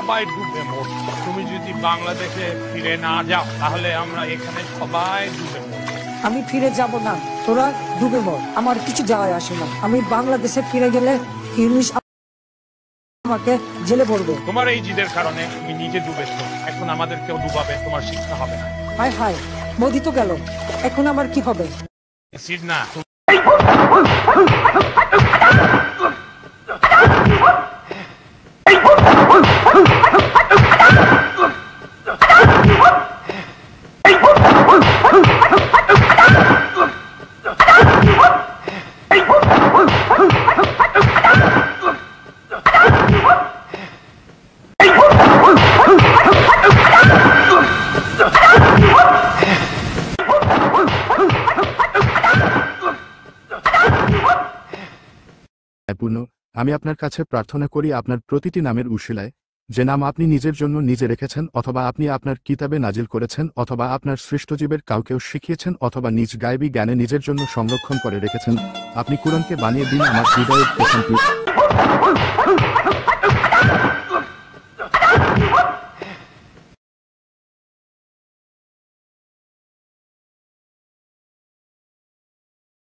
সবাই ডুবে মরব। তুমি যদি বাংলাদেশে ফিরে না যাও তাহলে আমরা এখানে সবাই ডুবে মরব। আমি ফিরে যাব না, তোরা ডুবে মর, আমার কিছু যায় আসে না। আমি বাংলাদেশে ফিরে গেলে ইংলিশ আমাকে জেলে পড়বে। তোমার এই জিদের কারণে তুমি নিজে ডুবেছ, এখন আমাদেরকেও ডুবাবে, তোমার শিক্ষা হবে না। হায় হায়, মোদি তো গেল, এখন আমার কি হবে? সিড না পূর্ণ, আমি আপনার কাছে প্রার্থনা করি আপনার প্রতিটি নামের উশিলায়, যে নাম আপনি নিজের জন্য নিজে রেখেছেন অথবা আপনি আপনার কিতাবে নাজিল করেছেন অথবা আপনার সৃষ্টজীবের কাউকেও শিখিয়েছেন অথবা নিজ গায়েবী জ্ঞানে নিজের জন্য সংরক্ষণ করে রেখেছেন, আপনি কুরআনকে বানিয়ে দিন আমার হৃদয়ের পেছনটি।